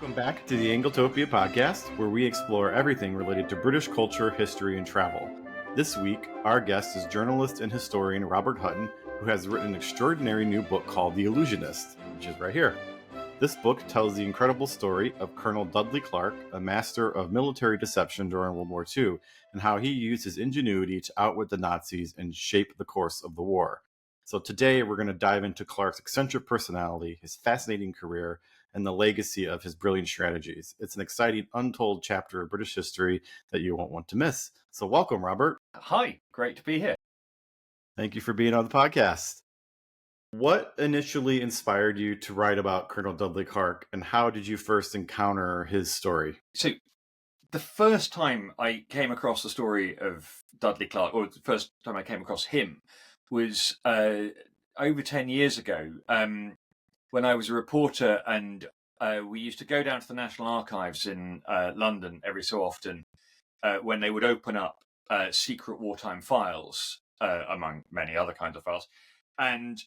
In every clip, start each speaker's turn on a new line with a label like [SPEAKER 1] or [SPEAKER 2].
[SPEAKER 1] Welcome back to the Anglotopia podcast, where we explore everything related to British culture, history, and travel. This week, our guest is journalist and historian Robert Hutton, who has written an extraordinary new book called The Illusionist, which is right here. This book tells the incredible story of Colonel Dudley Clark, a master of military deception during World War II, and how he used his ingenuity to outwit the Nazis and shape the course of the war. So today, we're going to dive into Clark's eccentric personality, his fascinating career, and the legacy of his brilliant strategies. It's an exciting, untold chapter of British history that you won't want to miss. So welcome, Robert.
[SPEAKER 2] Hi, great to be here.
[SPEAKER 1] Thank you for being on the podcast. What initially inspired you to write about Colonel Dudley Clark, and how did you first encounter his story?
[SPEAKER 2] So the first time I came across the story of Dudley Clark, or the first time I came across him, was over 10 years ago, when I was a reporter, and we used to go down to the National Archives in London every so often when they would open up secret wartime files, among many other kinds of files. And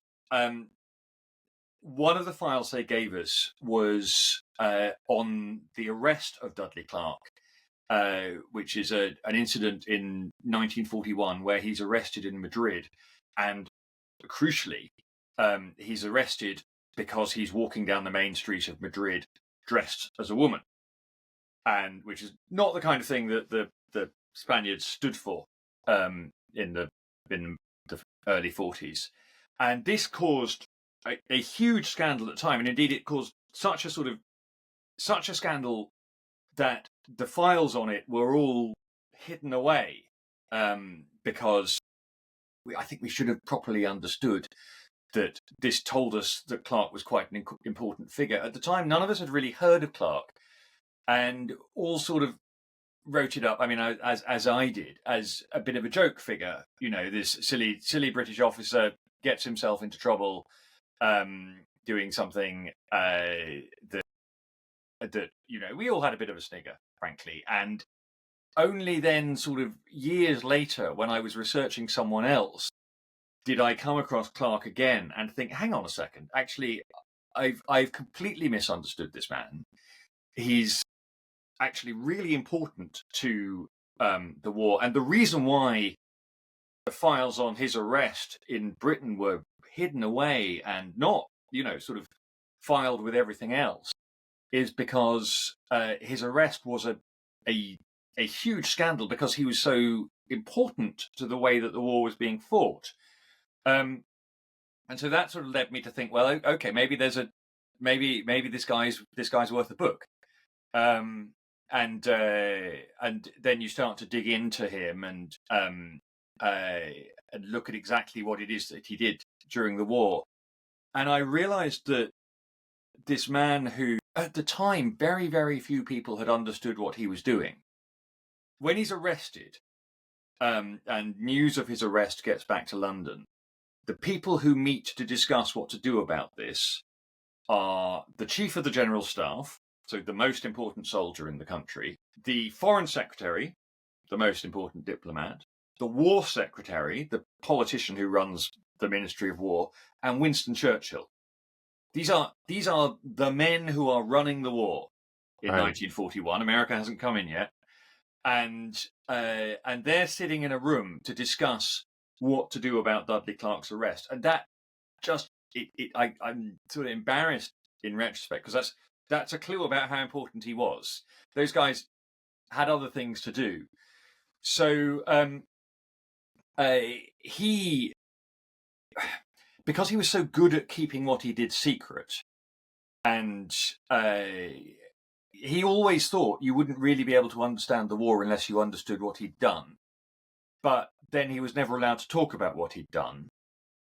[SPEAKER 2] one of the files they gave us was on the arrest of Dudley Clark, which is an incident in 1941 where he's arrested in Madrid. And crucially, he's arrested because he's walking down the main street of Madrid dressed as a woman, and which is not the kind of thing that the Spaniards stood for in the early 40s. And this caused a huge scandal at the time, and indeed it caused such a scandal that the files on it were all hidden away, because I think we should have properly understood that this told us that Clark was quite an important figure. At the time, none of us had really heard of Clark, and all sort of wrote it up, I mean, as I did, as a bit of a joke figure. You know, this silly British officer gets himself into trouble doing something that you know, we all had a bit of a snigger, frankly. And only then, sort of years later, when I was researching someone else, did I come across Clark again and think, hang on a second, actually, I've completely misunderstood this man. He's actually really important to the war. And the reason why the files on his arrest in Britain were hidden away and not, you know, sort of filed with everything else is because his arrest was a huge scandal, because he was so important to the way that the war was being fought. And so that sort of led me to think, well, okay, maybe maybe this guy's worth a book. And then you start to dig into him and look at exactly what it is that he did during the war. And I realized that this man, who at the time very, very few people had understood what he was doing, when he's arrested, and news of his arrest gets back to London, the people who meet to discuss what to do about this are the Chief of the General Staff, so the most important soldier in the country, the Foreign Secretary, the most important diplomat, the War Secretary, the politician who runs the Ministry of War, and Winston Churchill. These are the men who are running the war in 1941. America hasn't come in yet. And they're sitting in a room to discuss what to do about Dudley Clark's arrest. And that just, I'm sort of embarrassed in retrospect, because that's a clue about how important he was. Those guys had other things to do. So because he was so good at keeping what he did secret, and he always thought you wouldn't really be able to understand the war unless you understood what he'd done. But then he was never allowed to talk about what he'd done.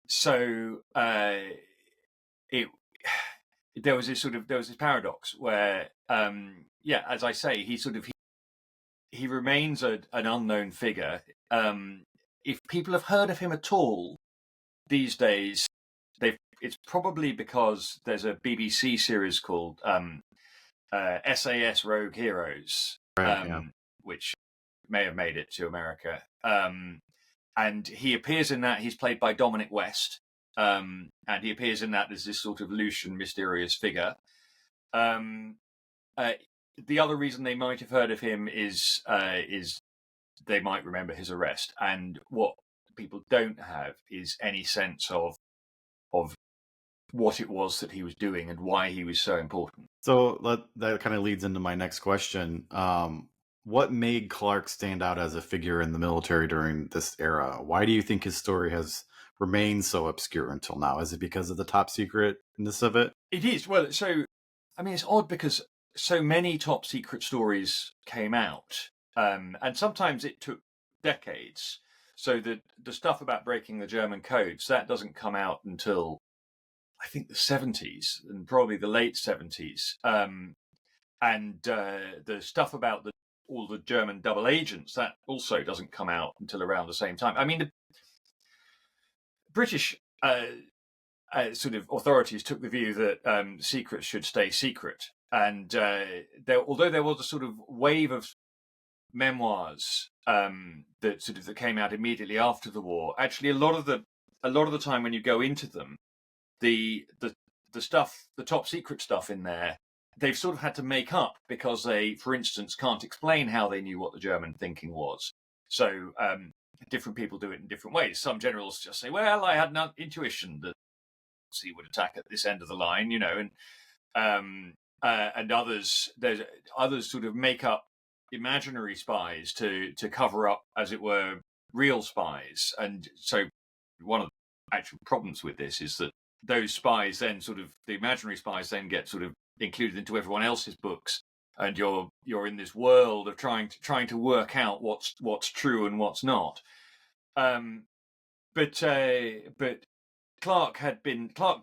[SPEAKER 2] So there was this paradox where, as I say, he remains an unknown figure. If people have heard of him at all these days, it's probably because there's a BBC series called SAS Rogue Heroes, which may have made it to America. And he appears in that. He's played by Dominic West, and he appears in that as this sort of loose and mysterious figure. the other reason they might have heard of him is they might remember his arrest. And what people don't have is any sense of what it was that he was doing and why he was so important.
[SPEAKER 1] So that kind of leads into my next question. What made Clarke stand out as a figure in the military during this era? Why do you think his story has remained so obscure until now? Is it because of the top secretness of it?
[SPEAKER 2] It is. Well, so, I mean, it's odd because so many top secret stories came out, and sometimes it took decades. So the stuff about breaking the German codes, that doesn't come out until, I think, the 70s, and probably the late 70s. And the stuff about all the German double agents, that also doesn't come out until around the same time. I mean, the British sort of authorities took the view that secrets should stay secret. And although there was a sort of wave of memoirs that came out immediately after the war, actually a lot of the time when you go into them, the stuff, the top secret stuff in there, they've sort of had to make up because they, for instance, can't explain how they knew what the German thinking was. So different people do it in different ways. Some generals just say, well, I had an intuition that he would attack at this end of the line, and others sort of make up imaginary spies to cover up, as it were, real spies. And so one of the actual problems with this is that those spies then the imaginary spies then get sort of included into everyone else's books, and you're in this world of trying to work out what's true and what's not. But Clarke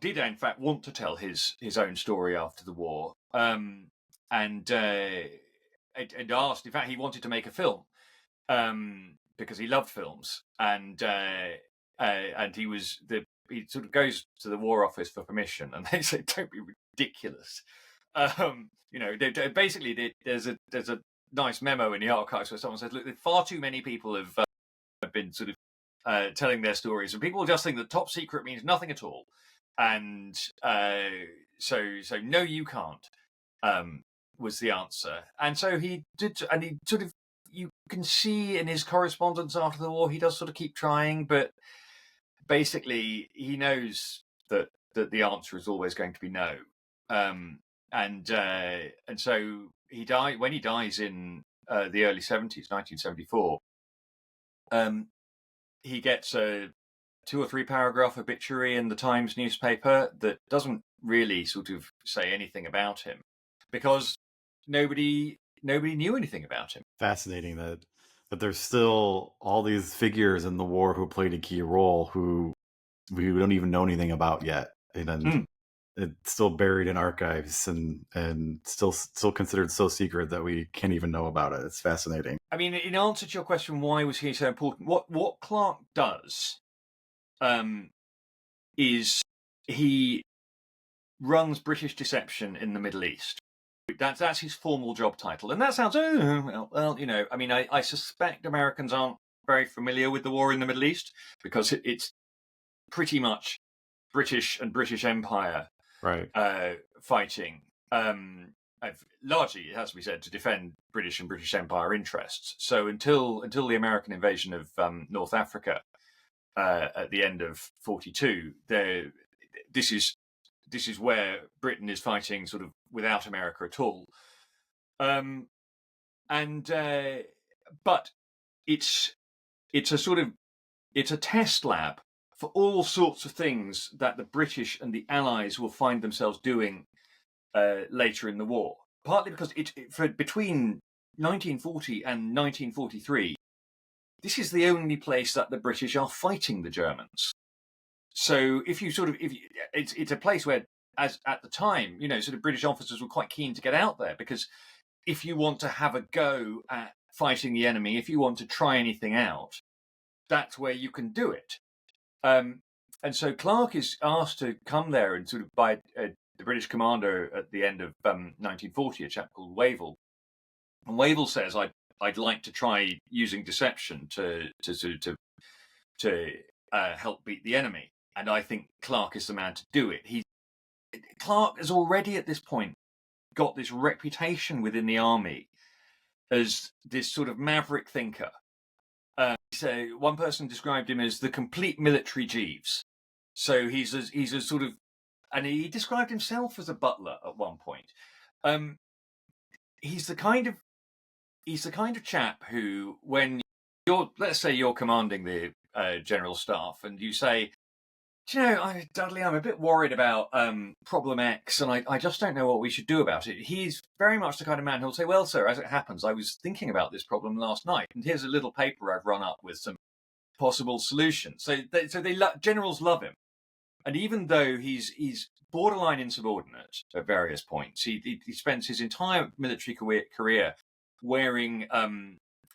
[SPEAKER 2] did in fact want to tell his own story after the war, and asked. In fact, he wanted to make a film because he loved films, and he sort of goes to the War Office for permission, and they say, "Don't be ridiculous." Basically, there's a nice memo in the archives where someone says, "Look, far too many people have been sort of telling their stories, and people just think that top secret means nothing at all, and so no, you can't." Was the answer, and so he did, and he sort of, you can see in his correspondence after the war, he does sort of keep trying, but basically he knows that the answer is always going to be no. And so he died when he dies in the early 70s, 1974. He gets a 2 or 3 paragraph obituary in the Times newspaper that doesn't really sort of say anything about him, because nobody knew anything about him.
[SPEAKER 1] Fascinating that there's still all these figures in the war who played a key role who we don't even know anything about yet, and then it's still buried in archives and still considered so secret that we can't even know about it. It's fascinating.
[SPEAKER 2] I mean, in answer to your question, why was he so important? What Clarke does is he runs British deception in the Middle East. That's his formal job title, and that sounds well. I mean, I suspect Americans aren't very familiar with the war in the Middle East because it's pretty much British and British Empire,
[SPEAKER 1] right?
[SPEAKER 2] Fighting. Largely, it has to be said, to defend British and British Empire interests. So until the American invasion of North Africa at the end of 1942, this is where Britain is fighting sort of without America at all. But it's a test lab for all sorts of things that the British and the Allies will find themselves doing later in the war. Partly because between 1940 and 1943, this is the only place that the British are fighting the Germans. So it's a place where, as at the time, sort of British officers were quite keen to get out there, because if you want to have a go at fighting the enemy, if you want to try anything out, that's where you can do it. And so Clarke is asked to come there and sort of by the British commander at the end of 1940, a chap called Wavell. And Wavell says, I'd like to try using deception to help beat the enemy. And I think Clarke is the man to do it. Clarke is already at this point got this reputation within the army as this sort of maverick thinker. So one person described him as the complete military Jeeves. So he's a sort of, and he described himself as a butler at one point. He's the kind of chap who, when let's say you're commanding the general staff, and you say, do you know, Dudley, I'm a bit worried about problem X, and I just don't know what we should do about it. He's very much the kind of man who'll say, well, sir, as it happens, I was thinking about this problem last night, and here's a little paper I've run up with some possible solutions. So generals love him. And even though he's borderline insubordinate at various points, he spends his entire military career wearing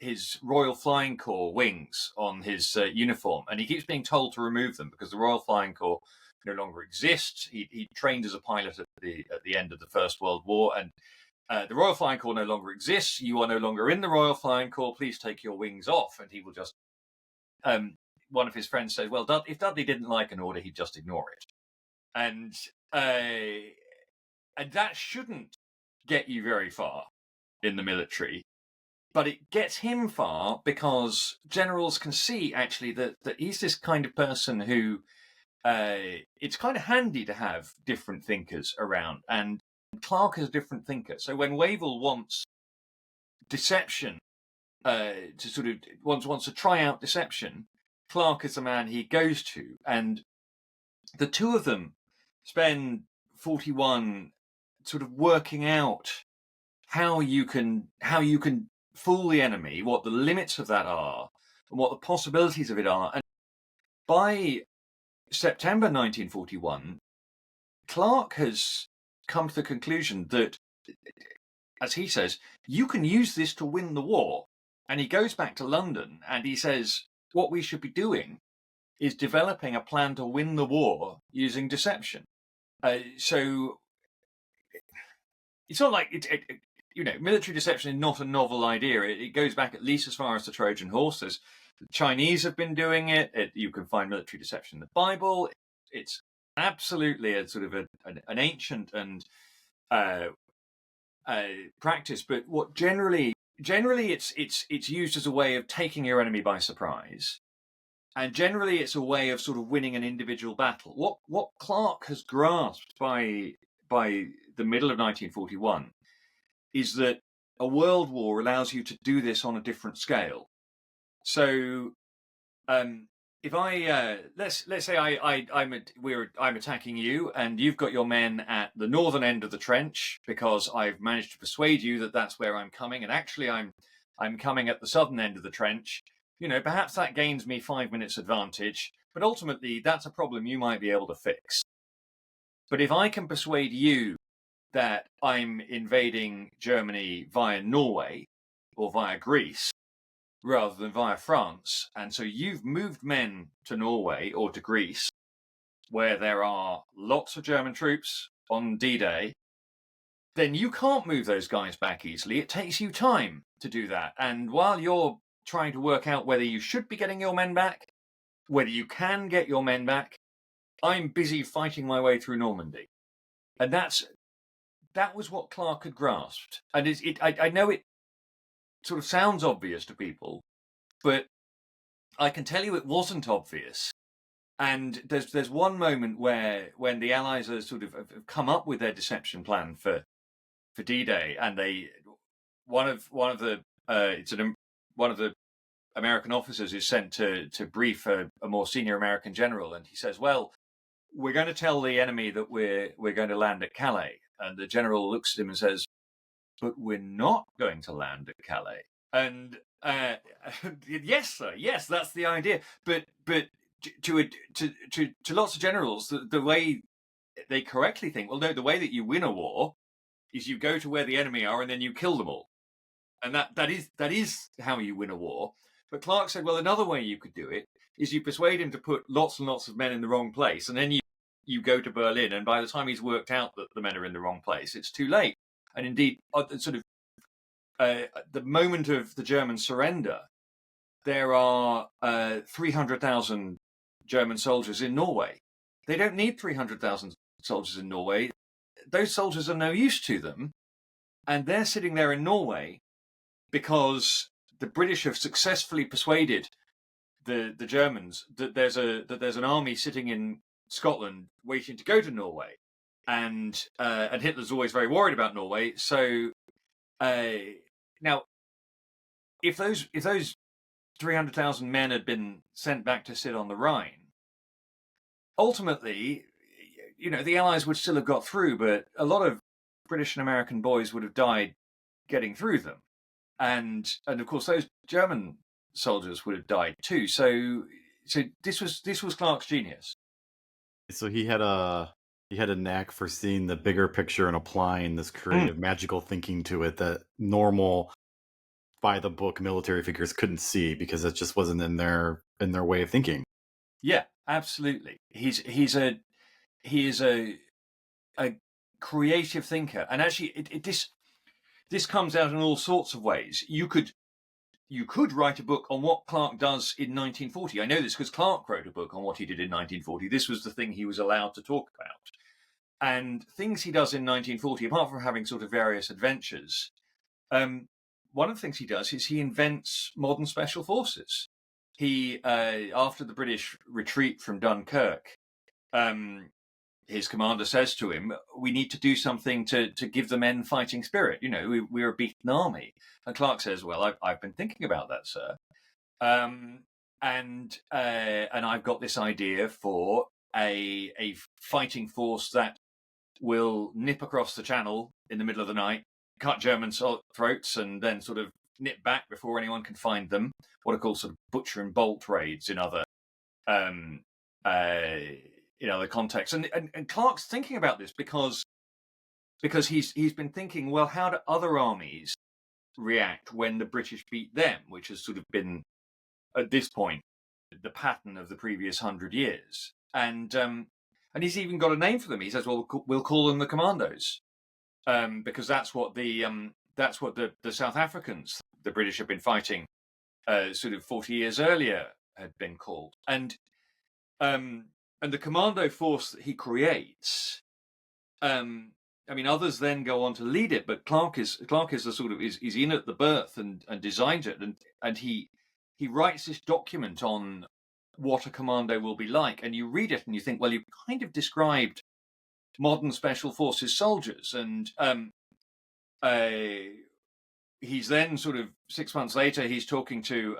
[SPEAKER 2] his Royal Flying Corps wings on his uniform, and he keeps being told to remove them because the Royal Flying Corps no longer exists. He trained as a pilot at the end of the First World War, and the Royal Flying Corps no longer exists. You are no longer in the Royal Flying Corps. Please take your wings off. And he will just. One of his friends says, "Well, if Dudley didn't like an order, he'd just ignore it," and that shouldn't get you very far in the military. But it gets him far because generals can see, actually, that he's this kind of person who it's kind of handy to have different thinkers around. And Clarke is a different thinker. So when Wavell wants deception, wants to try out deception, Clarke is the man he goes to. And the two of them spend 41 sort of working out how you can fool the enemy, what the limits of that are, and what the possibilities of it are. And by September 1941, Clarke has come to the conclusion that, as he says, you can use this to win the war. And he goes back to London and he says, what we should be doing is developing a plan to win the war using deception. So it's not like military deception is not a novel idea. It goes back at least as far as the Trojan horses. The Chinese have been doing it. You can find military deception in the Bible. It's absolutely a sort of an ancient and practice. But what generally it's used as a way of taking your enemy by surprise, and generally it's a way of sort of winning an individual battle. What Clarke has grasped by the middle of 1941 is that a world war allows you to do this on a different scale. So, if I let's say I'm attacking you, and you've got your men at the northern end of the trench because I've managed to persuade you that that's where I'm coming, and actually I'm coming at the southern end of the trench. Perhaps that gains me 5 minutes advantage, but ultimately that's a problem you might be able to fix. But if I can persuade you that I'm invading Germany via Norway or via Greece rather than via France, and so you've moved men to Norway or to Greece where there are lots of German troops on D-Day, then you can't move those guys back easily. It takes you time to do that. And while you're trying to work out whether you should be getting your men back, whether you can get your men back, I'm busy fighting my way through Normandy. And that was what Clarke had grasped. And I know it sort of sounds obvious to people, but I can tell you it wasn't obvious. And there's one moment when the Allies are sort of have come up with their deception plan for D-Day, and one of the American officers is sent to brief a more senior American general, and he says, "Well, we're going to tell the enemy that we're going to land at Calais." And the general looks at him and says, "But we're not going to land at Calais." And yes, sir, yes, that's the idea. But to lots of generals, the way they correctly think, well, no, the way that you win a war is you go to where the enemy are and then you kill them all, and that is how you win a war. But Clarke said, well, another way you could do it is you persuade him to put lots and lots of men in the wrong place, and then you go to Berlin, and by the time he's worked out that the men are in the wrong place, it's too late. And indeed, the moment of the German surrender, there are 300,000 German soldiers in Norway. They don't need 300,000 soldiers in Norway. Those soldiers are no use to them and they're sitting there in Norway because the British have successfully persuaded the Germans that there's an army sitting in Scotland waiting to go to Norway, and Hitler's always very worried about Norway. So now, if those 300,000 men had been sent back to sit on the Rhine, ultimately, the Allies would still have got through, but a lot of British and American boys would have died getting through them, and of course those German soldiers would have died too. So this was Clarke's genius.
[SPEAKER 1] So he had a knack for seeing the bigger picture and applying this creative, magical thinking to it that normal, by the book military figures couldn't see because it just wasn't in their way of thinking.
[SPEAKER 2] Yeah, absolutely. He is a creative thinker, and actually, this comes out in all sorts of ways. You could write a book on what Clarke does in 1940. I know this because Clarke wrote a book on what he did in 1940. This was the thing he was allowed to talk about. And things he does in 1940, apart from having sort of various adventures, one of the things he does is he invents modern special forces. He, after the British retreat from Dunkirk, his commander says to him, "We need to do something to give the men fighting spirit. We're a beaten army." And Clarke says, "Well, I've been thinking about that, sir, and I've got this idea for a fighting force that will nip across the Channel in the middle of the night, cut German throats, and then sort of nip back before anyone can find them. What are called sort of butcher and bolt raids in other contexts." And Clarke's thinking about this because he's been thinking, well, how do other armies react when the British beat them, which has sort of been at this point the pattern of the previous 100 years. And he's even got a name for them. He says, "Well, we'll call them the Commandos," because that's what the South Africans, the British have been fighting, sort of 40 years earlier, had been called. And the commando force that he creates, others then go on to lead it, but Clarke is a sort of is in at the birth and designs it, and he writes this document on what a commando will be like, and you read it and you think, well, you've kind of described modern special forces soldiers, and he's then sort of 6 months later, he's talking to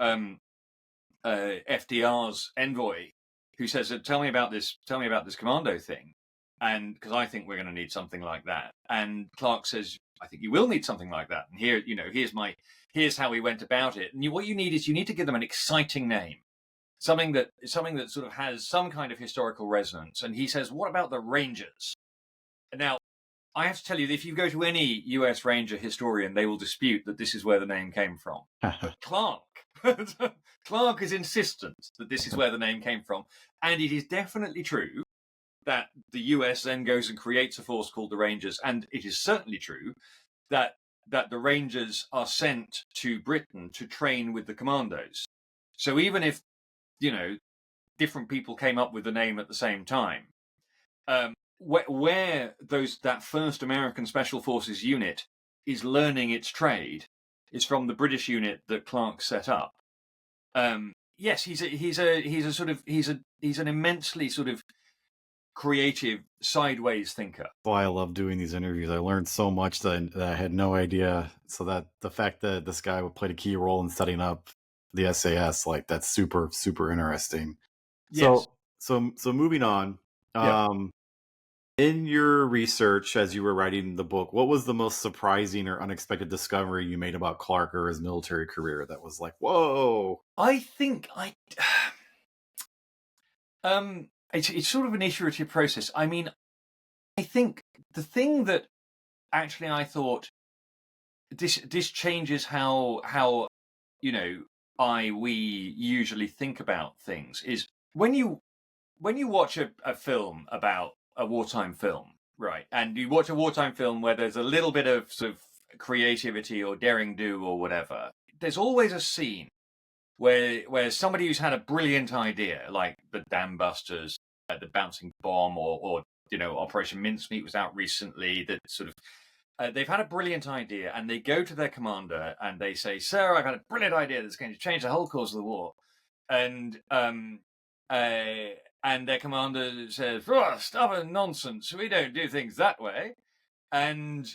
[SPEAKER 2] FDR's envoy, who says, "Tell me about this commando thing, and because I think we're going to need something like that." And Clarke says, "I think you will need something like that. And here, here's how we went about it. And what you need is you need to give them an exciting name, something that sort of has some kind of historical resonance." And he says, "What about the Rangers?" Now, I have to tell you that if you go to any US Ranger historian, they will dispute that this is where the name came from. But Clarke is insistent that this is where the name came from. And it is definitely true that the US then goes and creates a force called the Rangers. And it is certainly true that the Rangers are sent to Britain to train with the commandos. So even if, different people came up with the name at the same time, where that first American Special Forces unit is learning its trade is from the British unit that Clarke set up. Yes, he's an immensely sort of creative sideways thinker.
[SPEAKER 1] Why I love doing these interviews. I learned so much that I had no idea. So that the fact that this guy played a key role in setting up the SAS, like, that's super, super interesting.
[SPEAKER 2] Yes.
[SPEAKER 1] So moving on.
[SPEAKER 2] Yeah.
[SPEAKER 1] In your research as you were writing the book, what was the most surprising or unexpected discovery you made about Clarke or his military career that was like, whoa?
[SPEAKER 2] I think it's sort of an iterative process. I think the thing that actually I thought this changes how we usually think about things is when you watch a film about a wartime film, right? And you watch a wartime film where there's a little bit of sort of creativity or daring do or whatever. There's always a scene where somebody who's had a brilliant idea, like the Dam Busters, the bouncing bomb, or Operation Mincemeat was out recently, that sort of they've had a brilliant idea, and they go to their commander and they say, "Sir, I've had a brilliant idea that's going to change the whole course of the war." And their commander says, "Oh, stuff and nonsense! We don't do things that way." And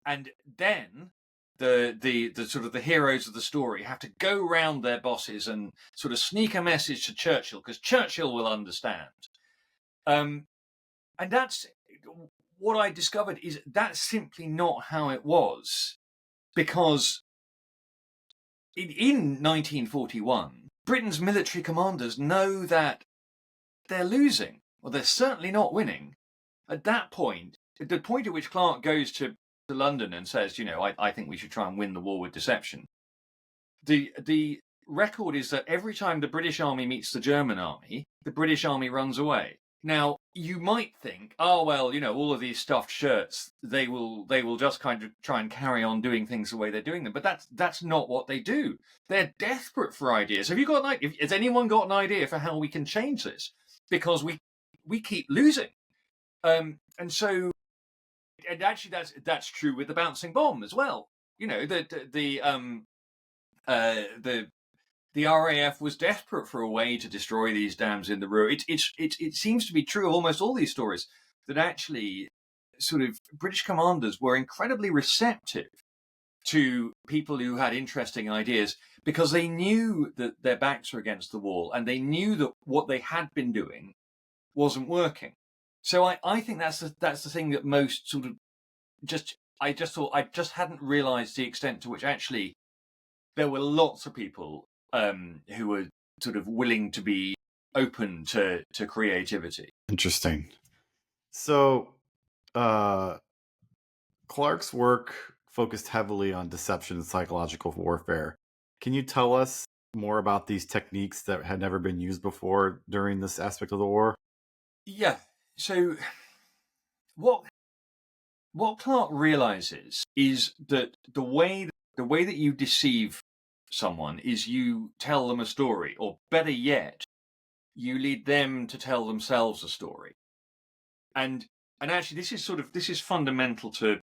[SPEAKER 2] then the sort of the heroes of the story have to go round their bosses and sort of sneak a message to Churchill, because Churchill will understand. And that's what I discovered, is that's simply not how it was, because in 1941, Britain's military commanders know that they're losing, or they're certainly not winning. At that point, the point at which Clarke goes to London and says, I think we should try and win the war with deception. The record is that every time the British army meets the German army, the British army runs away. Now, you might think, oh, well, all of these stuffed shirts, they will just kind of try and carry on doing things the way they're doing them. But that's not what they do. They're desperate for ideas. Have you got an idea? Has anyone got an idea for how we can change this? Because we keep losing. And actually that's true with the bouncing bomb as well. The RAF was desperate for a way to destroy these dams in the Ruhr. It seems to be true of almost all these stories, that actually sort of British commanders were incredibly receptive to people who had interesting ideas, because they knew that their backs were against the wall, and they knew that what they had been doing wasn't working. So I think that's the thing that most sort of I just hadn't realised the extent to which actually there were lots of people who were sort of willing to be open to creativity.
[SPEAKER 1] Interesting. So, Clarke's work focused heavily on deception and psychological warfare. Can you tell us more about these techniques that had never been used before during this aspect of the war?
[SPEAKER 2] Yeah. So what Clarke realizes is that the way that you deceive someone is you tell them a story, or better yet, you lead them to tell themselves a story. And actually this is fundamental to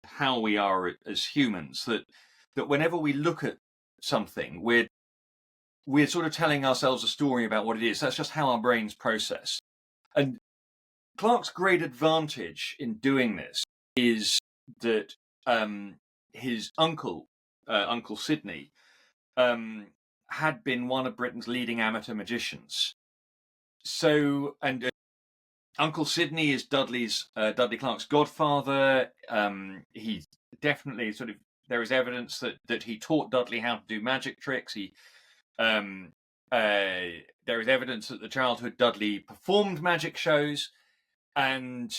[SPEAKER 2] how we are as humans, that whenever we look at something, we're sort of telling ourselves a story about what it is. That's just how our brains process. And Clarke's great advantage in doing this is that his uncle, Uncle Sidney, had been one of Britain's leading amateur magicians. So, and Uncle Sidney is Dudley Clarke's godfather. He definitely there is evidence that he taught Dudley how to do magic tricks. There is evidence that the childhood Dudley performed magic shows, and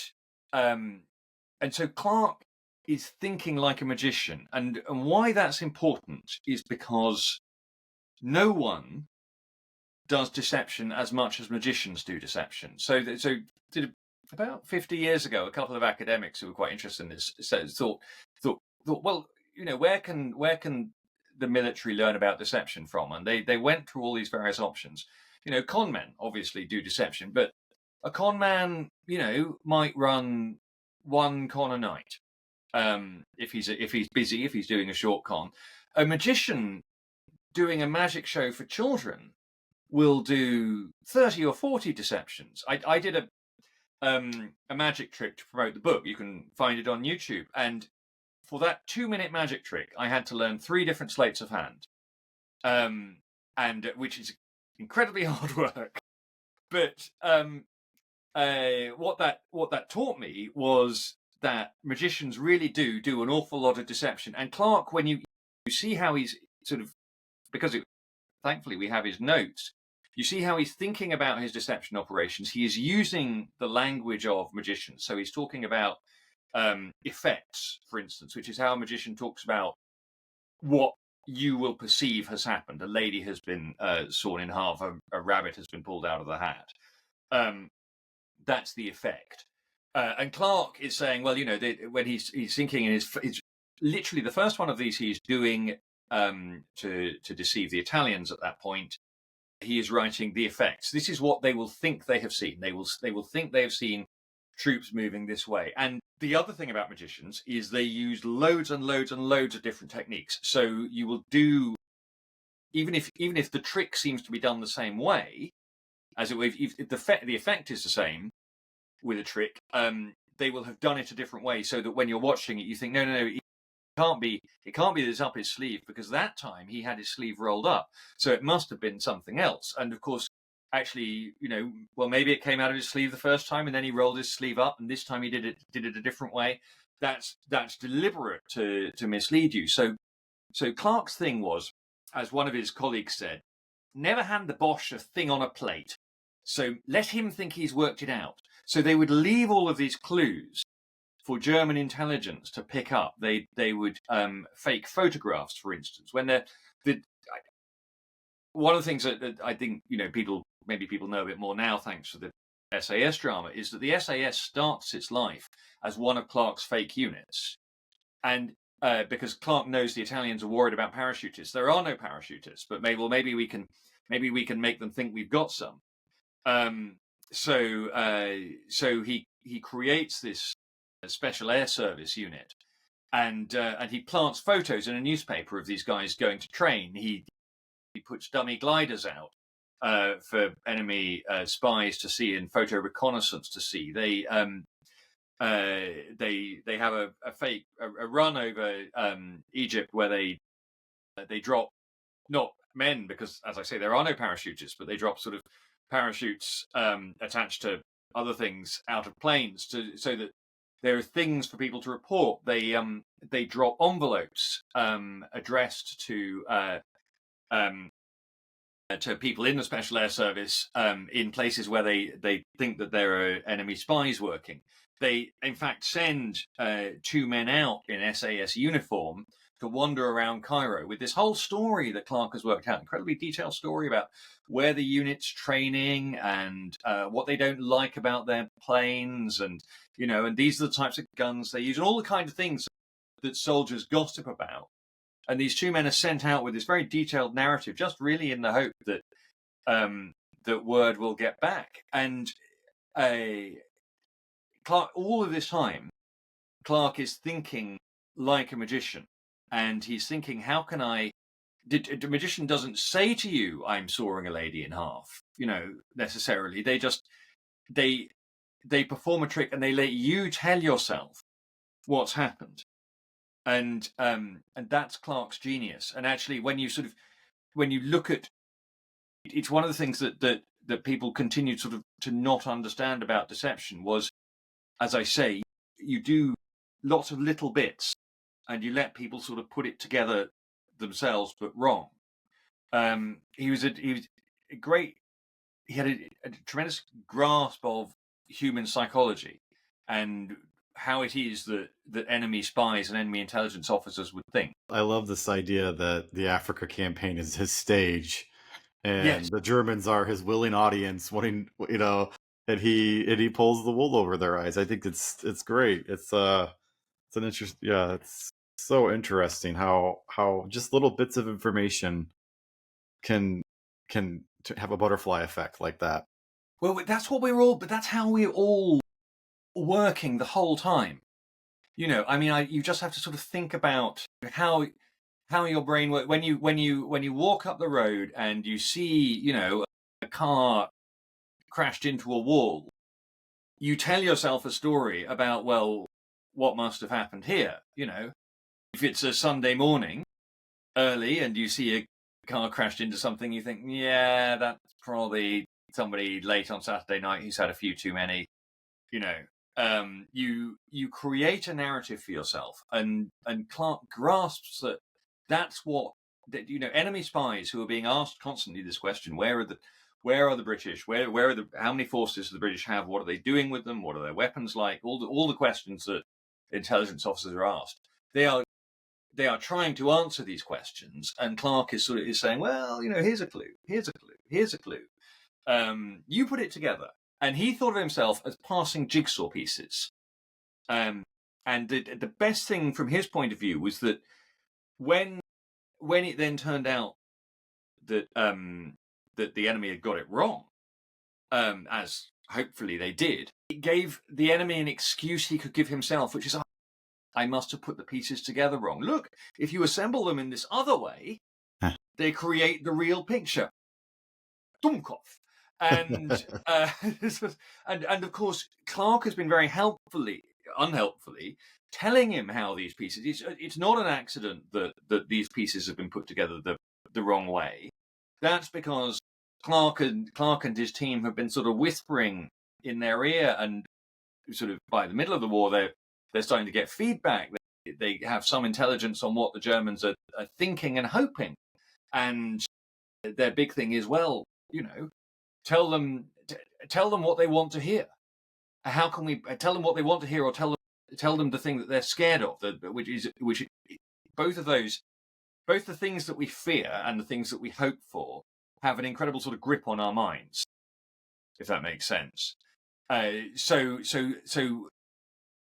[SPEAKER 2] so Clarke is thinking like a magician, and why that's important is because no one does deception as much as magicians do deception. So about 50 years ago, a couple of academics who were quite interested in this thought, well, where can the military learn about deception from? And they went through all these various options. Con men obviously do deception, but a con man, might run one con a night. If he's busy, if he's doing a short con. A magician doing a magic show for children will do 30 or 40 deceptions. I did a magic trick to promote the book. You can find it on YouTube. And for that 2-minute magic trick, I had to learn 3 different sleights of hand, and which is incredibly hard work. But what that taught me was that magicians really do an awful lot of deception. And Clarke, when you see how he's sort of, because thankfully we have his notes, you see how he's thinking about his deception operations. He is using the language of magicians. So he's talking about effects, for instance, which is how a magician talks about what you will perceive has happened. A lady has been sawn in half, a rabbit has been pulled out of the hat. That's the effect. And Clarke is saying, well, when he's thinking in his literally the first one of these he's doing to deceive the Italians at that point. He is writing the effects. This is what they will think they have seen. They will think they have seen troops moving this way. And the other thing about magicians is they use loads and loads and loads of different techniques. So you will do, even if the trick seems to be done the same way, as if the effect is the same with a trick, they will have done it a different way, so that when you're watching it, you think, no, it can't be that it's up his sleeve, because that time he had his sleeve rolled up, so it must have been something else. And of course, actually, well, maybe it came out of his sleeve the first time and then he rolled his sleeve up, and this time he did it a different way. That's deliberate to mislead you. So Clarke's thing was, as one of his colleagues said, never hand the Boche a thing on a plate. So let him think he's worked it out. So they would leave all of these clues for German intelligence to pick up. They would fake photographs, for instance. When one of the things that I think people know a bit more now, thanks to the SAS drama, is that the SAS starts its life as one of Clarke's fake units, and because Clarke knows the Italians are worried about parachutists. There are no parachutists, but maybe we can make them think we've got some. So he creates this special air service unit, and he plants photos in a newspaper of these guys going to train. He puts dummy gliders out for enemy spies to see and photo reconnaissance to see. They have a run over Egypt where they drop, not men, because as I say there are no parachutists, but they drop sort of parachutes attached to other things out of planes so that there are things for people to report. They drop envelopes addressed to people in the Special Air Service in places where they think that there are enemy spies working. They, in fact, send 2 men out in SAS uniform to wander around Cairo with this whole story that Clarke has worked out, incredibly detailed story about where the unit's training and what they don't like about their planes, and and these are the types of guns they use, and all the kind of things that soldiers gossip about. And these 2 men are sent out with this very detailed narrative, just really in the hope that that word will get back. And Clarke, all of this time, Clarke is thinking like a magician, and he's thinking, how can I? The magician doesn't say to you, "I'm sawing a lady in half," necessarily. They just they perform a trick, and they let you tell yourself what's happened. And that's Clarke's genius. And actually, when you look at, it's one of the things that people continue sort of to not understand about deception was, as I say, you do lots of little bits and you let people sort of put it together themselves, but wrong. He was a great. He had a tremendous grasp of human psychology and how it is that enemy spies and enemy intelligence officers would think.
[SPEAKER 1] I love this idea that the Africa campaign is his stage, and
[SPEAKER 2] Yes.
[SPEAKER 1] the Germans are his willing audience, wanting, and he pulls the wool over their eyes. I think it's great. It's an interest. Yeah, it's so interesting how just little bits of information can have a butterfly effect like that.
[SPEAKER 2] Well, that's what we're all. But that's how we're all working the whole time. You just have to sort of think about how your brain works when you walk up the road and you see a car crashed into a wall. You tell yourself a story about, well, what must have happened here. If it's a Sunday morning early and you see a car crashed into something, you think, yeah, that's probably somebody late on Saturday night who's had a few too many. You create a narrative for yourself, and Clarke grasps that that's what enemy spies who are being asked constantly this question: where are the British? How many forces do the British have? What are they doing with them? What are their weapons like? All the questions that intelligence officers are asked. They are trying to answer these questions, and Clarke is saying, well, here's a clue, here's a clue, here's a clue. You put it together. And he thought of himself as passing jigsaw pieces. And the best thing from his point of view was that when it then turned out that that the enemy had got it wrong, as hopefully they did, it gave the enemy an excuse he could give himself, which is, I must have put the pieces together wrong. Look, if you assemble them in this other way, they create the real picture. Dummkopf. And and of course, Clarke has been very unhelpfully telling him how these pieces. It's not an accident that these pieces have been put together the wrong way. That's because Clarke and his team have been sort of whispering in their ear, and sort of by the middle of the war, they're starting to get feedback. They have some intelligence on what the Germans are thinking and hoping, and their big thing is, well, tell them what they want to hear. How can we tell them what they want to hear, or tell them the thing that they're scared of? Which both the things that we fear and the things that we hope for have an incredible sort of grip on our minds, if that makes sense. So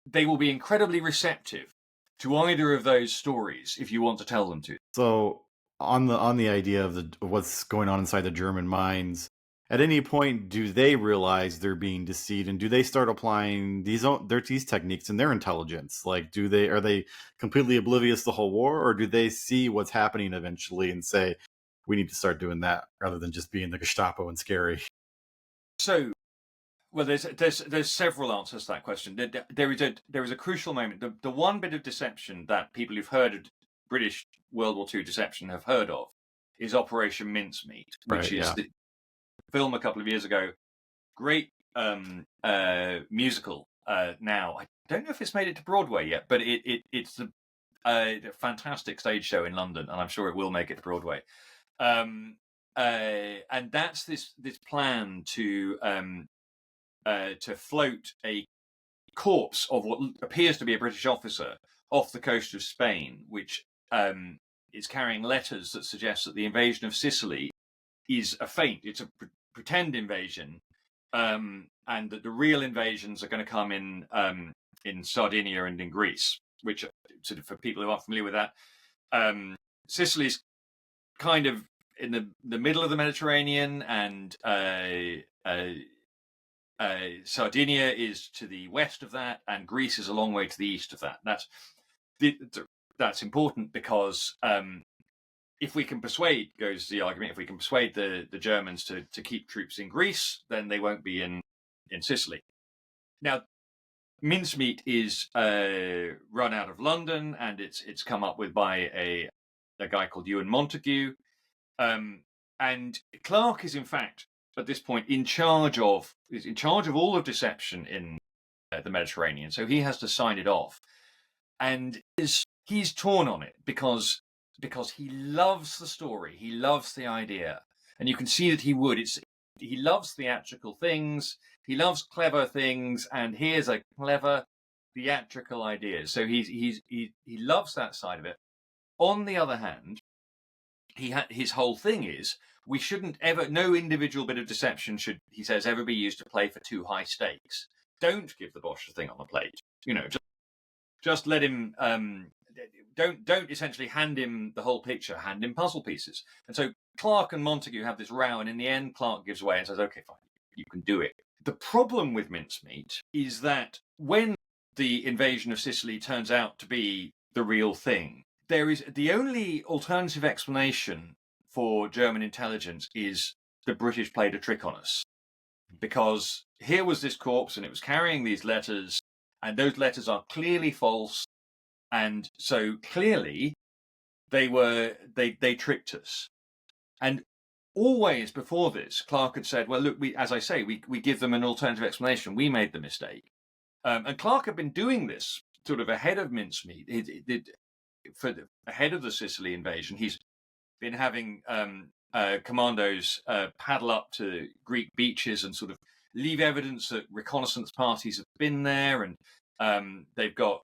[SPEAKER 2] they will be incredibly receptive to either of those stories if you want to tell them to.
[SPEAKER 1] So on the idea of what's going on inside the German minds, at any point do they realize they're being deceived, and do they start applying these techniques in their intelligence? Like, are they completely oblivious to the whole war, or do they see what's happening eventually and say, we need to start doing that rather than just being the Gestapo and scary?
[SPEAKER 2] So, well, there's several answers to that question. There is a crucial moment. The one bit of deception that people who've heard of British World War II deception have heard of is Operation Mincemeat, which is the film a couple of years ago. Great musical. Now I don't know if it's made it to Broadway yet, but it's a fantastic stage show in London, and I'm sure it will make it to Broadway. And that's this plan to float a corpse of what appears to be a British officer off the coast of Spain, which is carrying letters that suggest that the invasion of Sicily is a feint. It's a pretend invasion, and that the real invasions are going to come in Sardinia and in Greece, which, sort of, for people who aren't familiar with that, Sicily's kind of in the middle of the Mediterranean, and Sardinia is to the west of that, and Greece is a long way to the east of that. That's important because if we can persuade, goes the argument, if we can persuade the Germans to keep troops in Greece, then they won't be in Sicily. Now, mincemeat is run out of London, and it's come up with by a guy called Ewan Montague. And Clarke is, in fact, at this point, in charge of all of deception in the Mediterranean. So he has to sign it off, and he's torn on it because he loves the story, he loves the idea, and you can see that he would. He loves theatrical things, he loves clever things, and here's a clever theatrical idea. So he loves that side of it. On the other hand, his whole thing is, we shouldn't ever, no individual bit of deception should, he says, ever be used to play for too high stakes. Don't give the Boche the thing on the plate. Just let him, don't essentially hand him the whole picture, hand him puzzle pieces. And so Clarke and Montague have this row, and in the end, Clarke gives way and says, okay, fine, you can do it. The problem with mincemeat is that when the invasion of Sicily turns out to be the real thing, there is the only alternative explanation for German intelligence is the British played a trick on us, because here was this corpse and it was carrying these letters, and those letters are clearly false, and so clearly they tricked us. And always before this, Clarke had said, well, look, we give them an alternative explanation. We made the mistake. And Clarke had been doing this sort of ahead of mincemeat. Ahead of the Sicily invasion, he's been having commandos paddle up to Greek beaches and sort of leave evidence that reconnaissance parties have been there, and they've got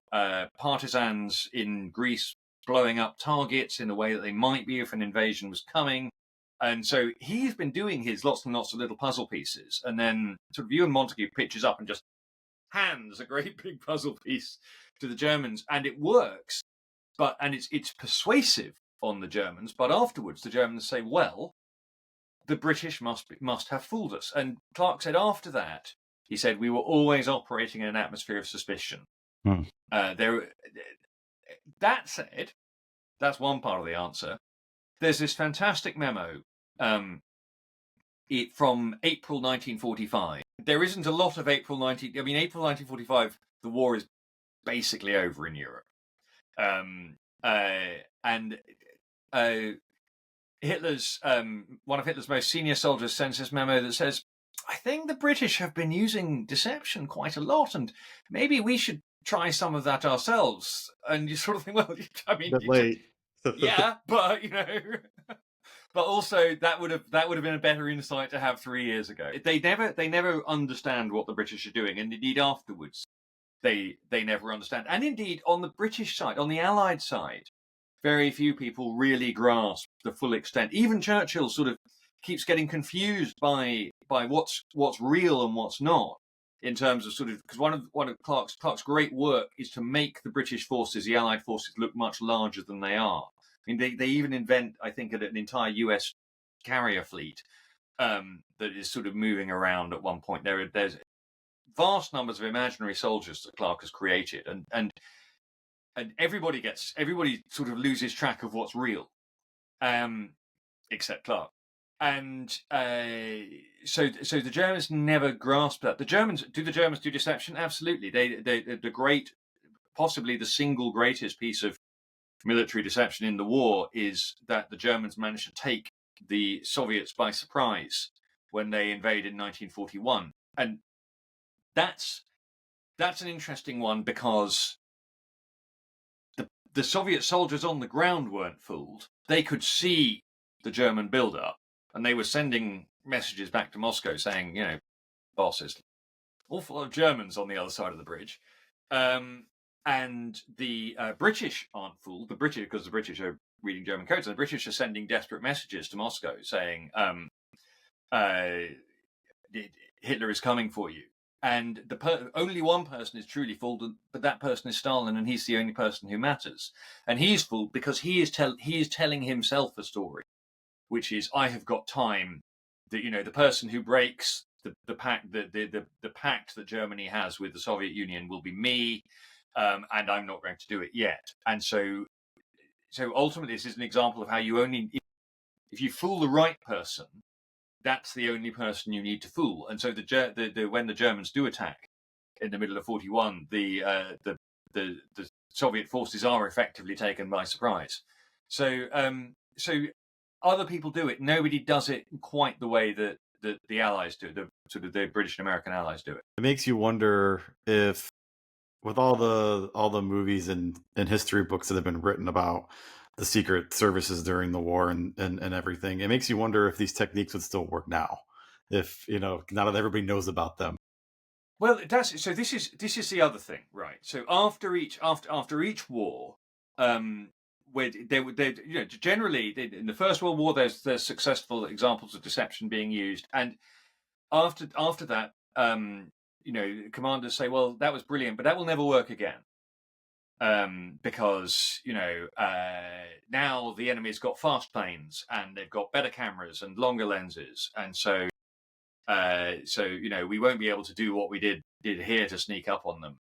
[SPEAKER 2] partisans in Greece blowing up targets in the way that they might be if an invasion was coming. And so he's been doing his lots and lots of little puzzle pieces, and then sort of Ewan Montague pitches up and just hands a great big puzzle piece to the Germans, and it works. And it's persuasive on the Germans, but afterwards the Germans say, well, the British must have fooled us. And Clarke said after that, He said, we were always operating in an atmosphere of suspicion. That said, that's one part of the answer. There's this fantastic memo from April 1945. There isn't a lot of April 1945, the war is basically over in Europe. Hitler's one of Hitler's most senior soldiers sends this memo that says, I think the British have been using deception quite a lot, and maybe we should try some of that ourselves. And you sort of think, well, I mean,
[SPEAKER 1] bit late.
[SPEAKER 2] Yeah, but but also that would have been a better insight to have 3 years ago. They never understand what the British are doing, and indeed afterwards they never understand. And indeed on the British side, on the Allied side, very few people really grasp the full extent. Even Churchill sort of keeps getting confused by what's real and what's not, in terms of sort of, because one of Clarke's great work is to make the British forces, the Allied forces, look much larger than they are. I mean, they even invent, I think, an entire US carrier fleet that is sort of moving around at one point. There's vast numbers of imaginary soldiers that Clarke has created, and everybody sort of loses track of what's real, except Clarke. And so the Germans never grasped that. The Germans do deception? Absolutely. The great, possibly the single greatest piece of military deception in the war is that the Germans managed to take the Soviets by surprise when they invaded in 1941. And that's an interesting one, because the Soviet soldiers on the ground weren't fooled. They could see the German build-up, and they were sending messages back to Moscow saying, boss, there's an awful lot of Germans on the other side of the bridge. And the British aren't fooled. Because the British are reading German codes, and the British are sending desperate messages to Moscow saying, Hitler is coming for you. And only one person is truly fooled, but that person is Stalin, and he's the only person who matters. And he's fooled because he is telling himself a story, which is, I have got time. The person who breaks the pact that Germany has with the Soviet Union will be me, and I'm not going to do it yet. And so ultimately, this is an example of how you only, if you fool the right person, that's the only person you need to fool. And so when the Germans do attack in the middle of 41, the Soviet forces are effectively taken by surprise. So other people do it. Nobody does it quite the way that the Allies do, the British and American Allies do it.
[SPEAKER 1] It makes you wonder if, with all the movies and history books that have been written about the secret services during the war and everything, it makes you wonder if these techniques would still work now, if now that everybody knows about them.
[SPEAKER 2] Well, this is the other thing, right? So after each war, where they generally in the First World War, there's successful examples of deception being used, and after that, commanders say, well, that was brilliant, but that will never work again. Because now the enemy's got fast planes, and they've got better cameras and longer lenses, and so we won't be able to do what we did here to sneak up on them.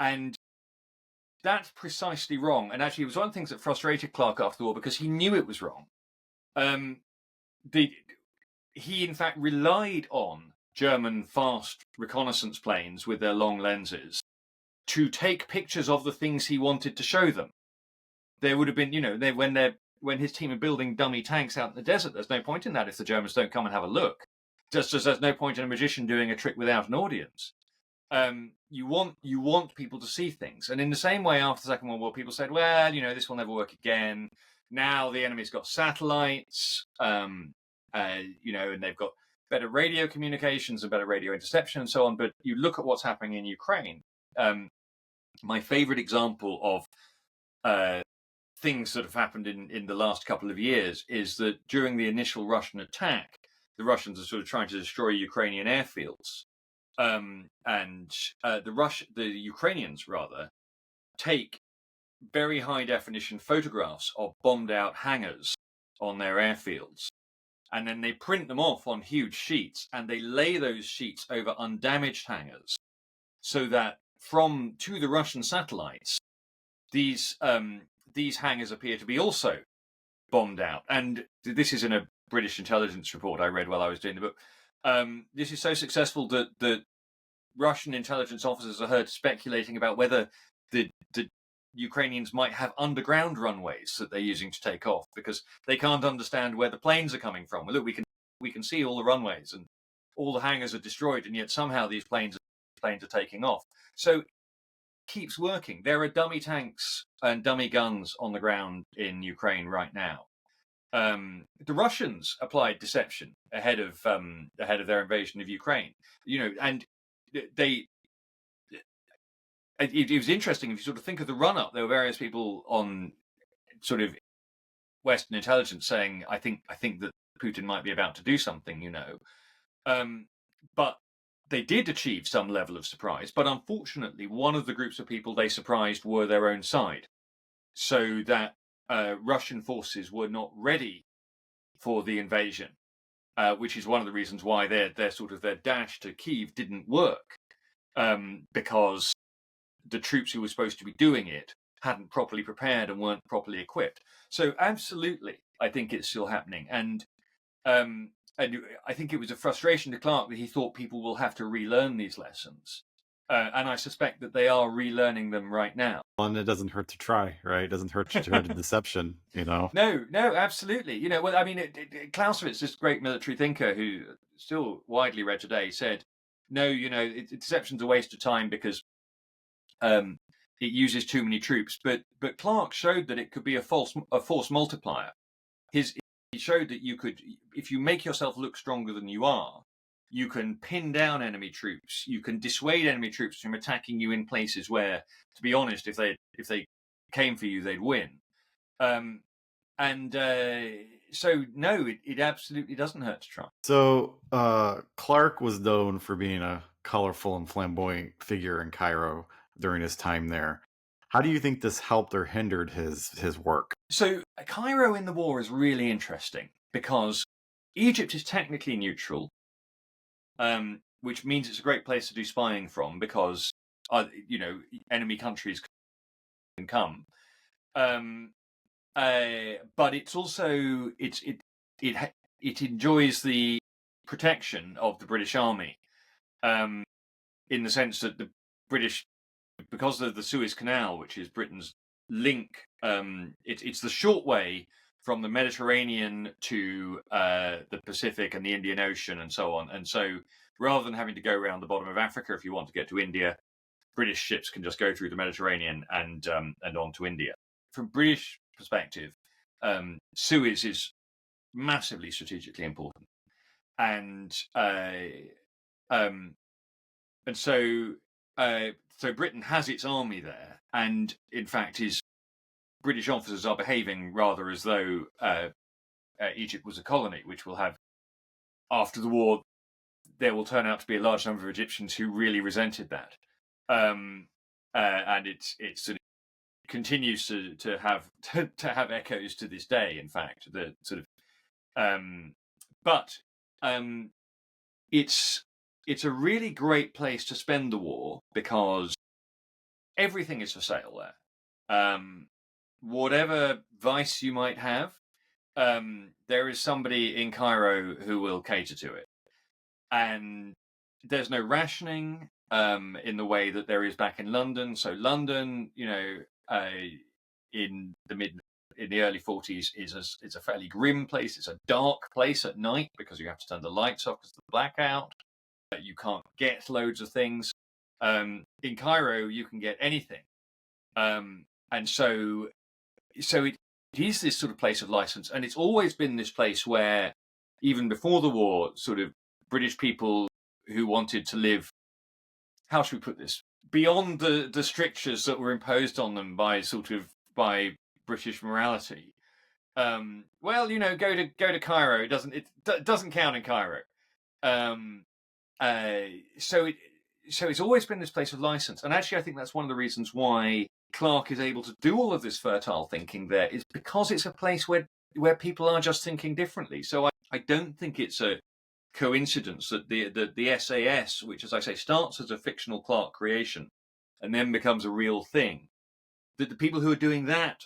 [SPEAKER 2] And that's precisely wrong. And actually, it was one of the things that frustrated Clarke after the war, because he knew it was wrong. He in fact relied on German fast reconnaissance planes with their long lenses to take pictures of the things he wanted to show them. There would have been, when his team are building dummy tanks out in the desert, there's no point in that if the Germans don't come and have a look. Just as there's no point in a magician doing a trick without an audience. You want people to see things. And in the same way, after the Second World War, people said, well, this will never work again. Now the enemy's got satellites, and they've got better radio communications and better radio interception and so on. But you look at what's happening in Ukraine. My favorite example of things that have happened in the last couple of years is that during the initial Russian attack, the Russians are sort of trying to destroy Ukrainian airfields. And the Ukrainians rather take very high definition photographs of bombed out hangars on their airfields, and then they print them off on huge sheets, and they lay those sheets over undamaged hangars, so that to the Russian satellites, these hangars appear to be also bombed out. And this is in a British intelligence report I read while I was doing the book. This is so successful that the Russian intelligence officers are heard speculating about whether the Ukrainians might have underground runways that they're using to take off, because they can't understand where the planes are coming from. Well, look, we can see all the runways and all the hangars are destroyed, and yet somehow these planes are taking off. So it keeps working. There are dummy tanks and dummy guns on the ground in Ukraine right now. The Russians applied deception ahead of their invasion of Ukraine. And it was interesting. If you sort of think of the run-up, there were various people on sort of Western intelligence saying, I think that Putin might be about to do something, but they did achieve some level of surprise. But unfortunately, one of the groups of people they surprised were their own side, so that Russian forces were not ready for the invasion, which is one of the reasons why their dash to Kyiv didn't work, because the troops who were supposed to be doing it hadn't properly prepared and weren't properly equipped. So absolutely, I think it's still happening. And I think it was a frustration to Clarke that he thought people will have to relearn these lessons. And I suspect that they are relearning them right now.
[SPEAKER 1] And it doesn't hurt to try, right? It doesn't hurt to try the deception,
[SPEAKER 2] No, absolutely. Clausewitz, this great military thinker who still widely read today, said, no, deception's a waste of time because it uses too many troops. But Clarke showed that it could be a force multiplier. He showed that you could, if you make yourself look stronger than you are, you can pin down enemy troops. You can dissuade enemy troops from attacking you in places where, to be honest, if they came for you, they'd win. So no, it absolutely doesn't hurt to try.
[SPEAKER 1] So Clarke was known for being a colorful and flamboyant figure in Cairo during his time there. How do you think this helped or hindered his work?
[SPEAKER 2] So Cairo in the war is really interesting because Egypt is technically neutral, which means it's a great place to do spying from because enemy countries can come. But it's also it enjoys the protection of the British Army, in the sense that the British, because of the Suez Canal, which is Britain's link, it's the short way from the Mediterranean to the Pacific and the Indian Ocean and so on. And so rather than having to go around the bottom of Africa if you want to get to India, British ships can just go through the Mediterranean and on to India. From British perspective, Suez is massively strategically important, and so Britain has its army there, and in fact, his British officers are behaving rather as though Egypt was a colony, which will have, after the war, there will turn out to be a large number of Egyptians who really resented that, and it continues to have echoes to this day. In fact, the sort of, but it's a really great place to spend the war because everything is for sale there. Whatever vice you might have, there is somebody in Cairo who will cater to it. And there's no rationing in the way that there is back in London. So London, in the early 40s is a fairly grim place. It's a dark place at night because you have to turn the lights off because of the blackout. You can't get loads of things. In Cairo, you can get anything. And so it is this sort of place of license. And it's always been this place where, even before the war, sort of British people who wanted to live, how should we put this, beyond the strictures that were imposed on them by British morality. Go to Cairo. It doesn't count in Cairo. So it's always been this place of license, and actually I think that's one of the reasons why Clarke is able to do all of this fertile thinking there, is because it's a place where people are just thinking differently. So I don't think it's a coincidence that the SAS, which, as I say, starts as a fictional Clarke creation and then becomes a real thing, that the people who are doing that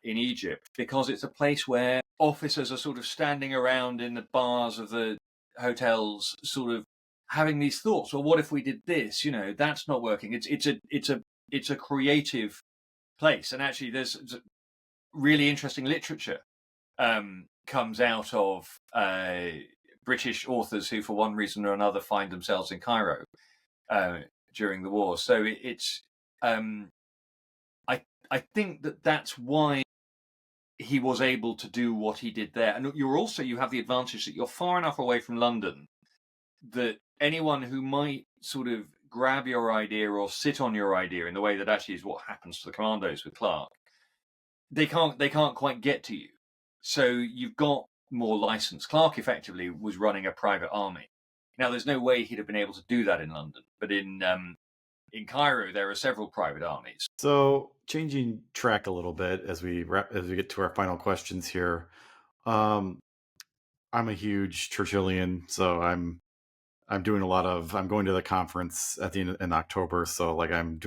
[SPEAKER 2] in Egypt because it's a place where officers are sort of standing around in the bars of the hotels, sort of having these thoughts. Well, what if we did this? That's not working. It's a creative place, and actually, there's really interesting literature comes out of British authors who, for one reason or another, find themselves in Cairo during the war. So it's I think that's why he was able to do what he did there. And you have the advantage that you're far enough away from London that anyone who might sort of grab your idea or sit on your idea in the way that actually is what happens to the commandos with Clarke, they can't quite get to you. So you've got more license. Clarke effectively was running a private army. Now, there's no way he'd have been able to do that in London, but in Cairo, there are several private armies.
[SPEAKER 1] So, changing track a little bit as we get to our final questions here. I'm a huge Churchillian, so I'm doing I'm going to the conference in October. So I've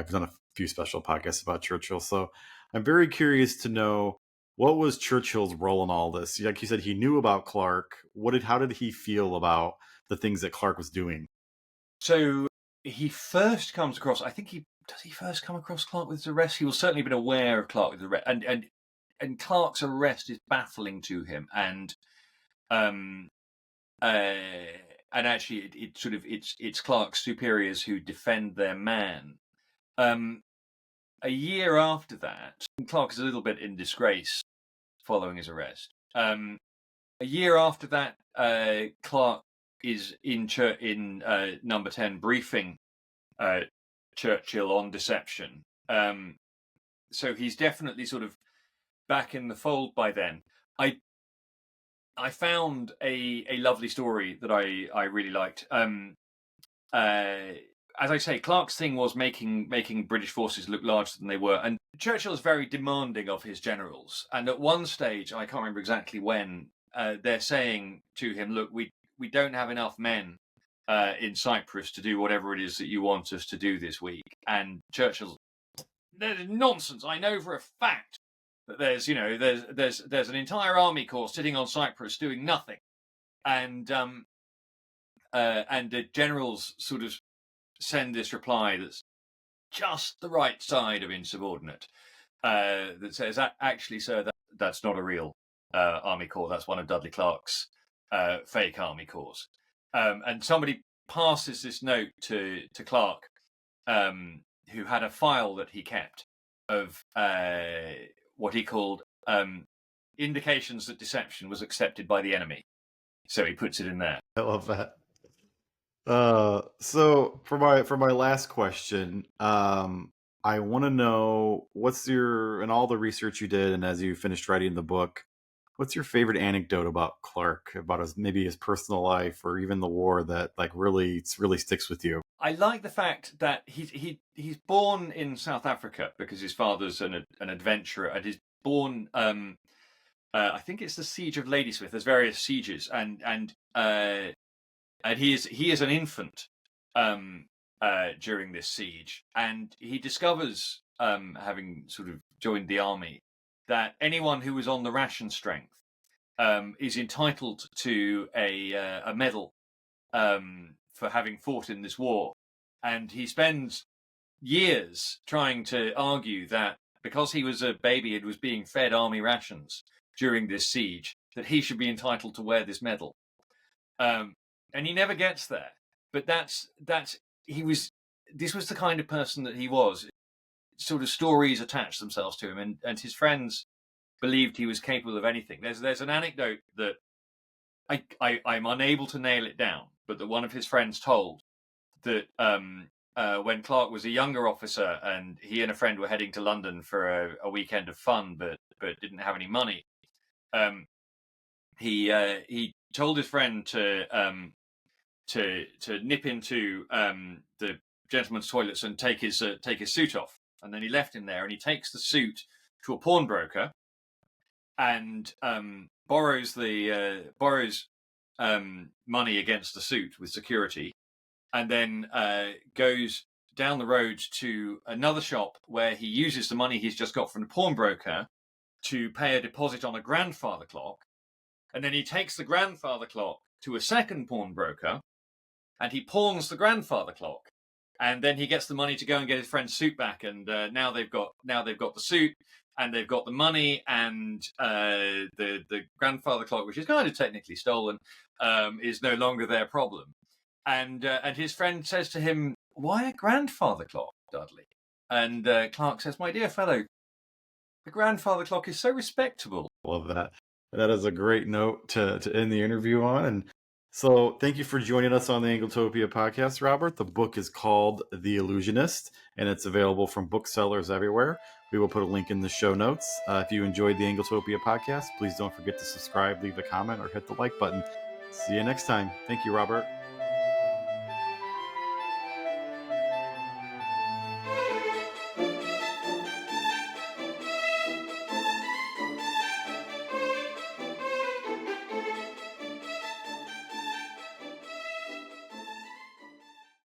[SPEAKER 1] done a few special podcasts about Churchill. So I'm very curious to know, what was Churchill's role in all this? Like you said, he knew about Clarke. How did he feel about the things that Clarke was doing?
[SPEAKER 2] So he first comes across, does he first come across Clarke with his arrest? He will certainly have been aware of Clarke with his arrest. And Clarke's arrest is baffling to him. And actually it's Clarke's superiors who defend their man. A year after that, Clarke is a little bit in disgrace following his arrest. A year after that, Clarke is in number 10 briefing Churchill on deception. So he's definitely sort of back in the fold by then. I found a lovely story that I really liked. As I say, Clarke's thing was making British forces look larger than they were, and Churchill is very demanding of his generals. And at one stage, I can't remember exactly when, they're saying to him, "Look, we don't have enough men in Cyprus to do whatever it is that you want us to do this week." And Churchill's, "There's nonsense. I know for a fact that there's an entire army corps sitting on Cyprus doing nothing," and the generals sort of send this reply that's just the right side of insubordinate, that says, "Actually, sir, that's not a real army corps. That's one of Dudley Clarke's fake army corps." And somebody passes this note to Clarke, who had a file that he kept of what he called indications that deception was accepted by the enemy. So he puts it in there.
[SPEAKER 1] I love that. So for my last question, I want to know, in all the research you did and as you finished writing the book, what's your favorite anecdote about Clarke, about maybe his personal life or even the war, that really sticks with you?
[SPEAKER 2] I like the fact that he's born in South Africa because his father's an adventurer, and he's born. I think it's the siege of Ladysmith. There's various sieges, and he is an infant during this siege, and he discovers, having sort of joined the army, that anyone who was on the ration strength is entitled to a medal for having fought in this war. And he spends years trying to argue that because he was a baby and was being fed army rations during this siege, that he should be entitled to wear this medal. And he never gets there. But this was the kind of person that he was. Sort of stories attached themselves to him, and his friends believed he was capable of anything. There's an anecdote that I'm unable to nail it down, but that one of his friends told, that when Clarke was a younger officer and he and a friend were heading to London for a weekend of fun, but didn't have any money, he told his friend to nip into the gentleman's toilets and take his suit off, and then he left him there, and he takes the suit to a pawnbroker, and borrows money against the suit with security, and then goes down the road to another shop where he uses the money he's just got from the pawnbroker to pay a deposit on a grandfather clock. And then he takes the grandfather clock to a second pawnbroker and he pawns the grandfather clock. And then he gets the money to go and get his friend's suit back. And now they've got the suit and they've got the money, and the grandfather clock, which is kind of technically stolen, is no longer their problem. And his friend says to him, "Why a grandfather clock, Dudley?" And Clarke says, "My dear fellow, the grandfather clock is so respectable."
[SPEAKER 1] Love that. That is a great note to end the interview on. And so thank you for joining us on the Anglotopia podcast, Robert. The book is called The Illusionist, and it's available from booksellers everywhere. We will put a link in the show notes. If you enjoyed the Anglotopia podcast, please don't forget to subscribe, leave a comment, or hit the like button. See you next time. Thank you, Robert.